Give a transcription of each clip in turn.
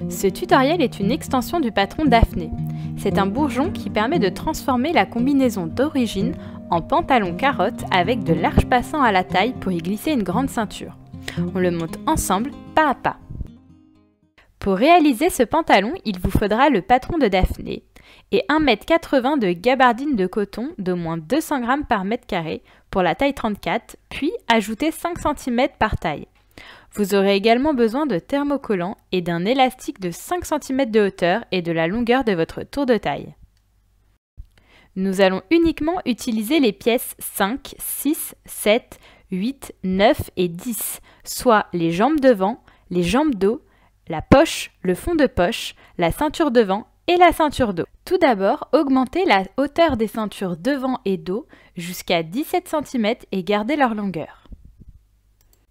Ce tutoriel est une extension du patron Daphné. C'est un bourgeon qui permet de transformer la combinaison d'origine en pantalon carotte avec de larges passants à la taille pour y glisser une grande ceinture. On le monte ensemble, pas à pas. Pour réaliser ce pantalon, il vous faudra le patron de Daphné et 1,80 m de gabardine de coton d'au moins 200 g par mètre carré pour la taille 34, puis ajoutez 5 cm par taille. Vous aurez également besoin de thermocollants et d'un élastique de 5 cm de hauteur et de la longueur de votre tour de taille. Nous allons uniquement utiliser les pièces 5, 6, 7, 8, 9 et 10, soit les jambes devant, les jambes dos, la poche, le fond de poche, la ceinture devant et la ceinture dos. Tout d'abord, augmentez la hauteur des ceintures devant et dos jusqu'à 17 cm et gardez leur longueur.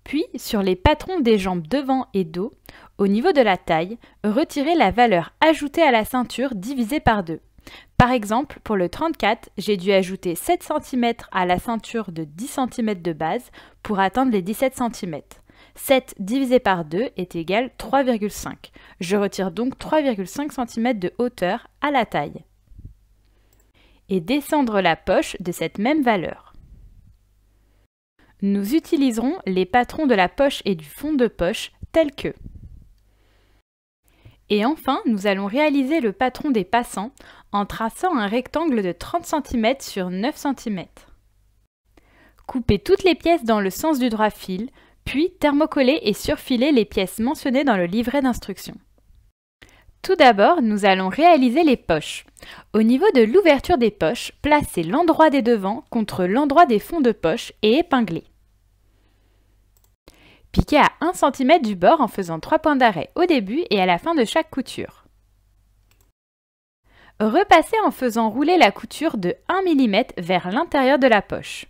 Puis, sur les patrons des jambes devant et dos, au niveau de la taille, retirez la valeur ajoutée à la ceinture divisée par 2. Par exemple, pour le 34, j'ai dû ajouter 7 cm à la ceinture de 10 cm de base pour atteindre les 17 cm. 7 divisé par 2 est égal à 3,5. Je retire donc 3,5 cm de hauteur à la taille. Et descendre la poche de cette même valeur. Nous utiliserons les patrons de la poche et du fond de poche tels que. Et enfin, nous allons réaliser le patron des passants en traçant un rectangle de 30 cm sur 9 cm. Coupez toutes les pièces dans le sens du droit fil, puis thermocollez et surfilez les pièces mentionnées dans le livret d'instructions. Tout d'abord, nous allons réaliser les poches. Au niveau de l'ouverture des poches, placez l'endroit des devants contre l'endroit des fonds de poche et épinglez. Piquez à 1 cm du bord en faisant 3 points d'arrêt au début et à la fin de chaque couture. Repassez en faisant rouler la couture de 1 mm vers l'intérieur de la poche.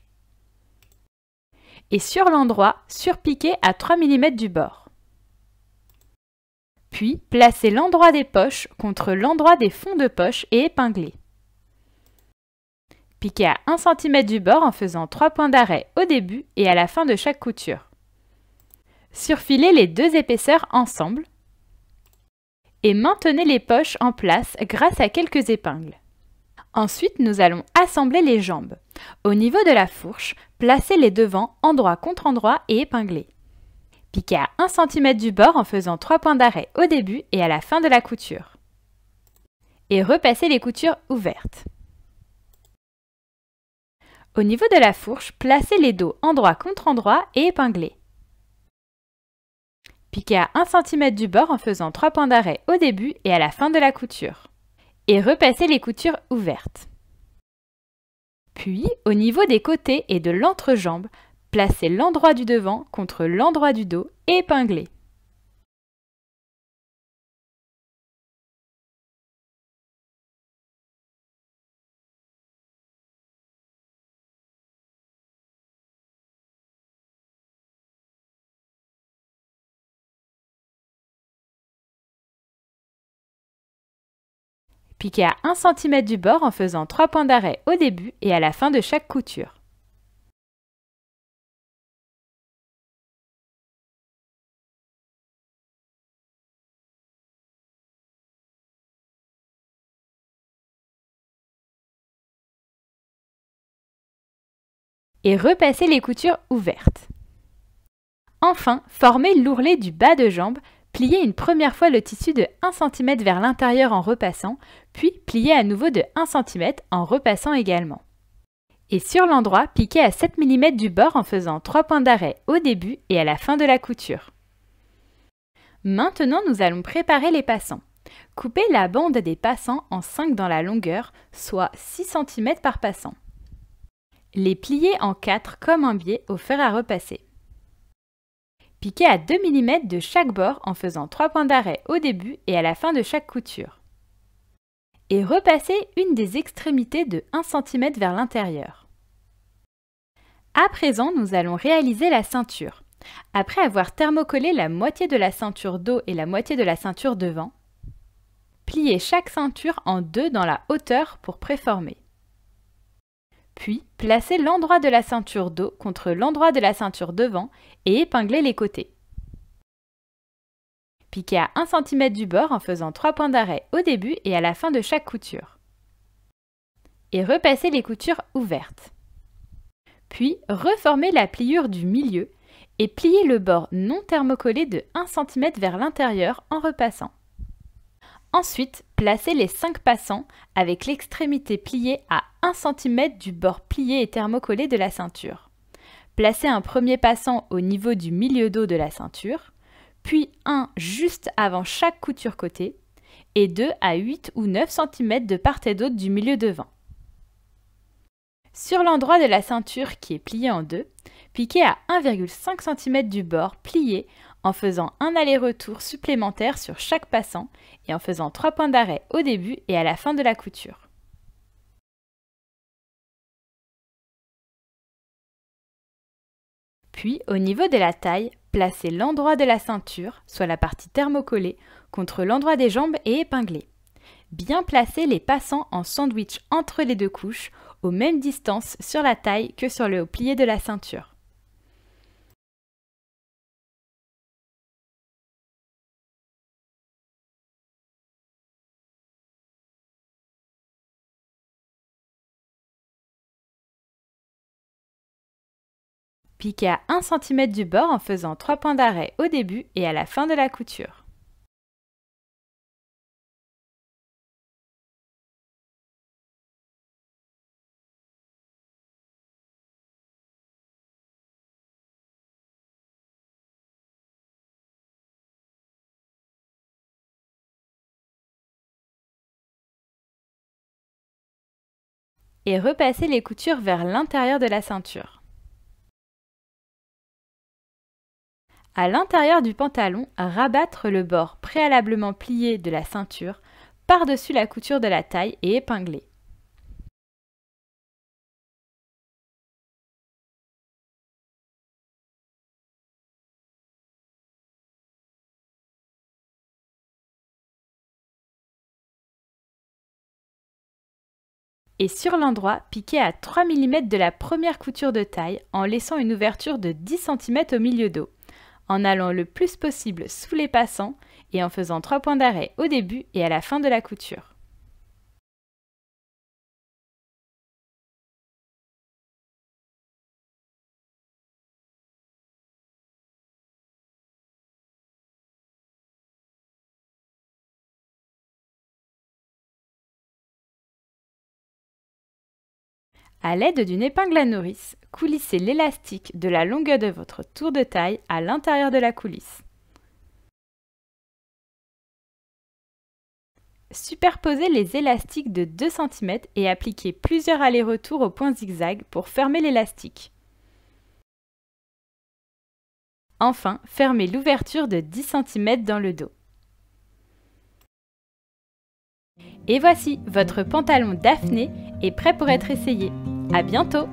Et sur l'endroit, surpiquez à 3 mm du bord. Puis, placez l'endroit des poches contre l'endroit des fonds de poche et épinglez. Piquez à 1 cm du bord en faisant 3 points d'arrêt au début et à la fin de chaque couture. Surfilez les deux épaisseurs ensemble et maintenez les poches en place grâce à quelques épingles. Ensuite, nous allons assembler les jambes. Au niveau de la fourche, placez les devants endroit contre endroit et épinglez. Piquez à 1 cm du bord en faisant 3 points d'arrêt au début et à la fin de la couture. Et repassez les coutures ouvertes. Au niveau de la fourche, placez les dos endroit contre endroit et épinglez. Piquez à 1 cm du bord en faisant 3 points d'arrêt au début et à la fin de la couture. Et repassez les coutures ouvertes. Puis, au niveau des côtés et de l'entrejambe, placez l'endroit du devant contre l'endroit du dos et épinglez. Piquez à 1 cm du bord en faisant 3 points d'arrêt au début et à la fin de chaque couture. Et repassez les coutures ouvertes. Enfin, formez l'ourlet du bas de jambe. Pliez une première fois le tissu de 1 cm vers l'intérieur en repassant, puis pliez à nouveau de 1 cm en repassant également. Et sur l'endroit, piquez à 7 mm du bord en faisant 3 points d'arrêt au début et à la fin de la couture. Maintenant, nous allons préparer les passants. Coupez la bande des passants en 5 dans la longueur, soit 6 cm par passant. Les pliez en 4 comme un biais au fer à repasser. Piquez à 2 mm de chaque bord en faisant 3 points d'arrêt au début et à la fin de chaque couture. Et repassez une des extrémités de 1 cm vers l'intérieur. À présent, nous allons réaliser la ceinture. Après avoir thermocollé la moitié de la ceinture dos et la moitié de la ceinture devant, pliez chaque ceinture en deux dans la hauteur pour préformer. Puis, placez l'endroit de la ceinture dos contre l'endroit de la ceinture devant et épinglez les côtés. Piquez à 1 cm du bord en faisant 3 points d'arrêt au début et à la fin de chaque couture. Et repassez les coutures ouvertes. Puis, reformez la pliure du milieu et pliez le bord non thermocollé de 1 cm vers l'intérieur en repassant. Ensuite, placez les 5 passants avec l'extrémité pliée à 1 cm du bord plié et thermocollé de la ceinture. Placez un premier passant au niveau du milieu dos de la ceinture, puis un juste avant chaque couture côté, et 2 à 8 ou 9 cm de part et d'autre du milieu devant. Sur l'endroit de la ceinture qui est plié en deux, piquez à 1,5 cm du bord plié en faisant un aller-retour supplémentaire sur chaque passant et en faisant 3 points d'arrêt au début et à la fin de la couture. Puis, au niveau de la taille, placez l'endroit de la ceinture, soit la partie thermocollée, contre l'endroit des jambes et épinglez. Bien placer les passants en sandwich entre les deux couches, aux mêmes distances sur la taille que sur le haut plié de la ceinture. Piquez à 1 cm du bord en faisant 3 points d'arrêt au début et à la fin de la couture. Et repassez les coutures vers l'intérieur de la ceinture. À l'intérieur du pantalon, rabattre le bord préalablement plié de la ceinture par-dessus la couture de la taille et épingler. Et sur l'endroit, piquez à 3 mm de la première couture de taille en laissant une ouverture de 10 cm au milieu dos, en allant le plus possible sous les passants et en faisant 3 points d'arrêt au début et à la fin de la couture. À l'aide d'une épingle à nourrice, coulissez l'élastique de la longueur de votre tour de taille à l'intérieur de la coulisse. Superposez les élastiques de 2 cm et appliquez plusieurs allers-retours au point zigzag pour fermer l'élastique. Enfin, fermez l'ouverture de 10 cm dans le dos. Et voici, votre pantalon Daphné est prêt pour être essayé. À bientôt!